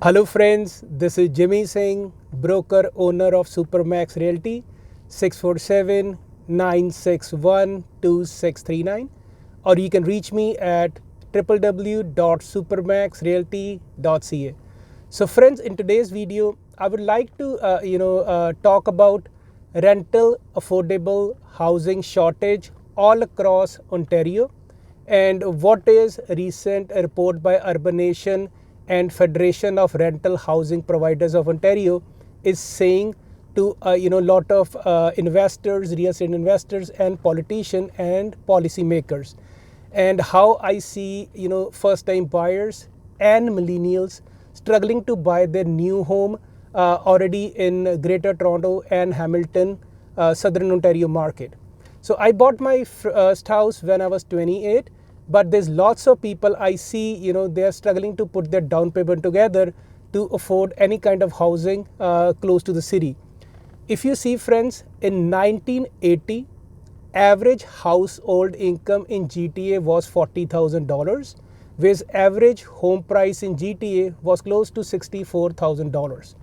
Hello friends, this is Singh, broker owner of Supermax Realty, 647-961-2639, or you can reach me at www.supermaxrealty.ca. So friends, in today's video, I would like to talk about rental affordable housing shortage all across Ontario, and what is a recent report by Urbanation and Federation of Rental Housing Providers of Ontario is saying to lot of investors, real estate investors, and politicians and policymakers, and how I see first-time buyers and millennials struggling to buy their new home already in Greater Toronto and Hamilton, Southern Ontario market. So I bought my first house when I was 28, but there's lots of people I see, they're struggling to put their down payment together to afford any kind of housing close to the city. If you see friends, in 1980, average household income in GTA was $40,000, whereas average home price in GTA was close to $64,000.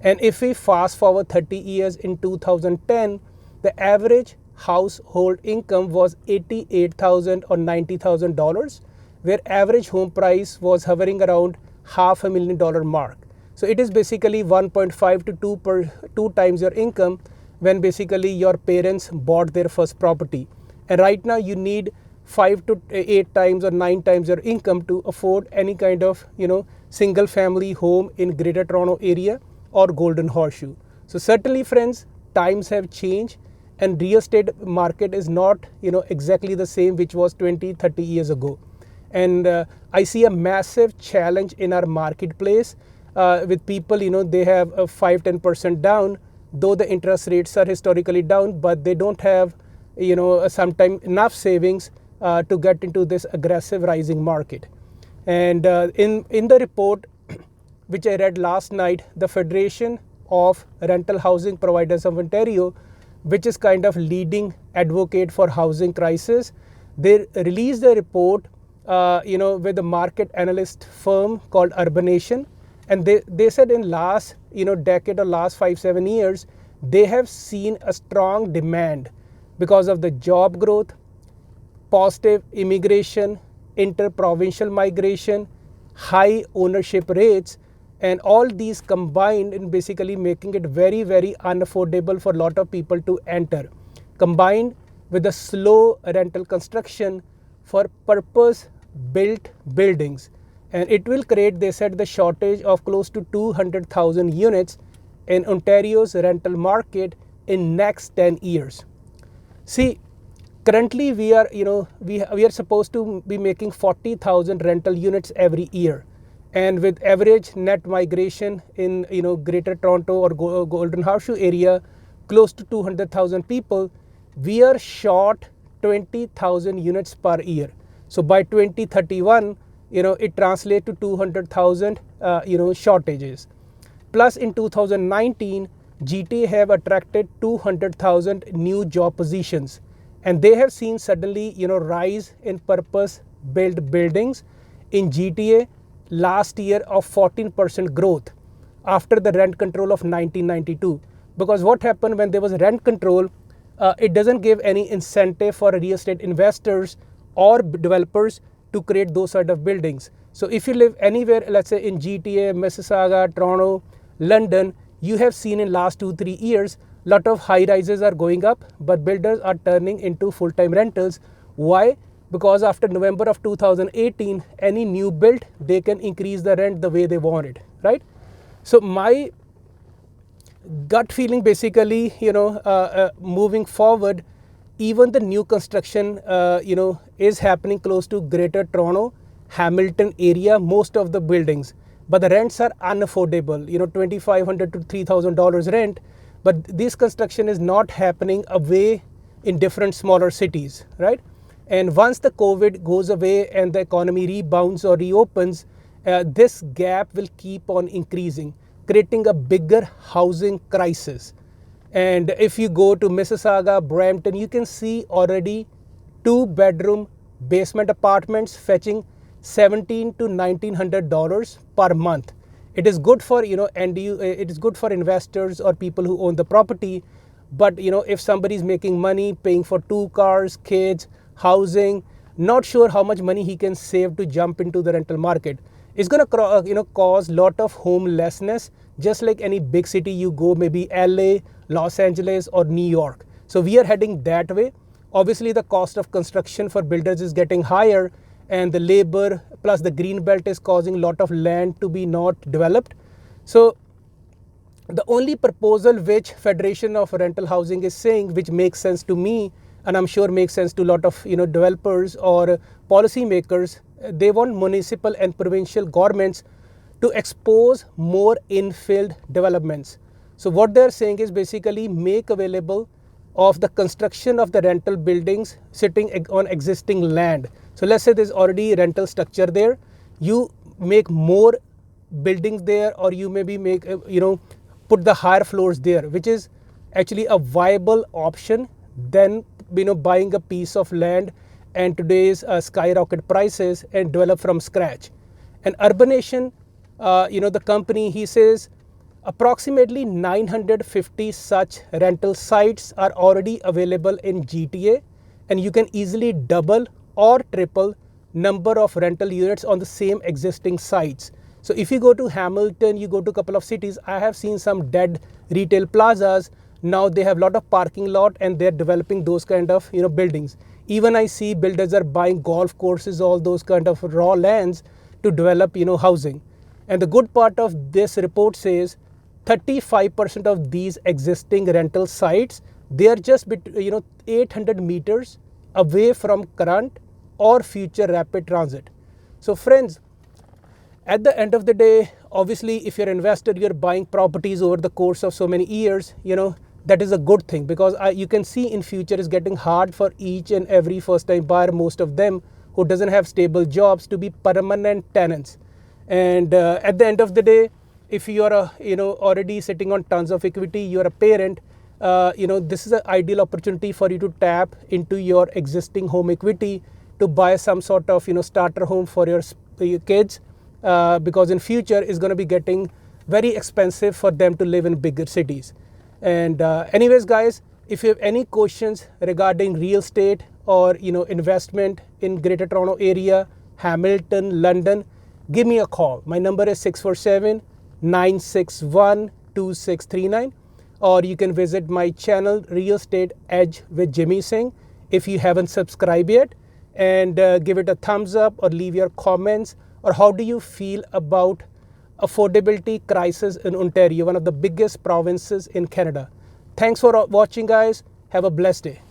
And if we fast forward 30 years, in 2010, the average household income was $88,000 or $90,000, where average home price was hovering around $500,000 mark. So it is basically 1.5 to 2 times your income when basically your parents bought their first property. And right now you need 5 to 8 times or 9 times your income to afford any kind of single family home in Greater Toronto area or Golden Horseshoe. So certainly friends, times have changed, and real estate market is not exactly the same which was 20-30 years ago. And I see a massive challenge in our marketplace with people, they have a 5-10% down, though the interest rates are historically down, but they don't have sometimes enough savings to get into this aggressive rising market. And in the report which I read last night, the Federation of Rental Housing Providers of Ontario, which is kind of leading advocate for housing crisis, they released a report with a market analyst firm called Urbanation, and they said in last decade or last 5-7 years, they have seen a strong demand because of the job growth, positive immigration, inter-provincial migration, high ownership rates, and all these combined in basically making it very, very unaffordable for a lot of people to enter, combined with the slow rental construction for purpose built buildings. And it will create, they said, the shortage of close to 200,000 units in Ontario's rental market in next 10 years. See, currently we are we are supposed to be making 40,000 rental units every year. And with average net migration in Greater Toronto or Golden Horseshoe area close to 200,000 people, we are short 20,000 units per year. So by 2031, it translates to 200,000 shortages. Plus in 2019, G.T.H.A have attracted 200,000 new job positions, and they have seen suddenly rise in purpose built buildings in G.T.H.A last year of 14% growth after the rent control of 1992. Because what happened when there was rent control, it doesn't give any incentive for real estate investors or developers to create those sort of buildings. So if you live anywhere, let's say in G.T.H.A, Mississauga, Toronto, London, you have seen in last 2-3 years, lot of high rises are going up, but builders are turning into full-time rentals. Why? Because after November of 2018, any new build, they can increase the rent the way they want it, right? So my gut feeling basically, moving forward, even the new construction, is happening close to Greater Toronto, Hamilton area, most of the buildings, but the rents are unaffordable, $2,500 to $3,000 rent, but this construction is not happening away in different smaller cities, right? And once the COVID goes away and the economy rebounds or reopens, this gap will keep on increasing, creating a bigger housing crisis. And if you go to Mississauga, Brampton, you can see already 2-bedroom basement apartments fetching $1,700 to $1,900 per month. It is good for, it is good for investors or people who own the property. But if somebody is making money paying for 2 cars, kids, housing, not sure how much money he can save to jump into the rental market, it's going to cause lot of homelessness, just like any big city you go, maybe LA, Los Angeles or New York. So we are heading that way. Obviously the cost of construction for builders is getting higher, and the labor plus the green belt is causing a lot of land to be not developed. So the only proposal which Federation of Rental Housing is saying, which makes sense to me, and I'm sure makes sense to a lot of developers or policy makers, they want municipal and provincial governments to expose more infill developments. So what they're saying is basically make available of the construction of the rental buildings sitting on existing land. So let's say there's already rental structure there, you make more buildings there, or you maybe make put the higher floors there, which is actually a viable option than buying a piece of land and today's skyrocket prices and develop from scratch. And Urbanation, the company, he says approximately 950 such rental sites are already available in GTA, and you can easily double or triple number of rental units on the same existing sites. So if you go to Hamilton, you go to a couple of cities, I have seen some dead retail plazas. Now they have a lot of parking lot and they're developing those kind of buildings. Even I see builders are buying golf courses, all those kind of raw lands to develop housing. And the good part of this report says 35% of these existing rental sites, they are just 800 meters away from current or future rapid transit. So friends, at the end of the day, obviously if you're an investor, you're buying properties over the course of so many years, that is a good thing, because you can see in future is getting hard for each and every first time buyer, most of them who doesn't have stable jobs, to be permanent tenants. And at the end of the day, if you are already sitting on tons of equity, you're a parent, this is an ideal opportunity for you to tap into your existing home equity to buy some sort of starter home for your kids, because in future is going to be getting very expensive for them to live in bigger cities. And anyways guys, if you have any questions regarding real estate or investment in Greater Toronto area, Hamilton, London, give me a call. My number is 647-961-2639, or you can visit my channel Real Estate Edge with Jimmy Singh if you haven't subscribed yet, and give it a thumbs up or leave your comments. Or how do you feel about affordability crisis in Ontario, one of the biggest provinces in Canada? Thanks for watching guys. Have a blessed day.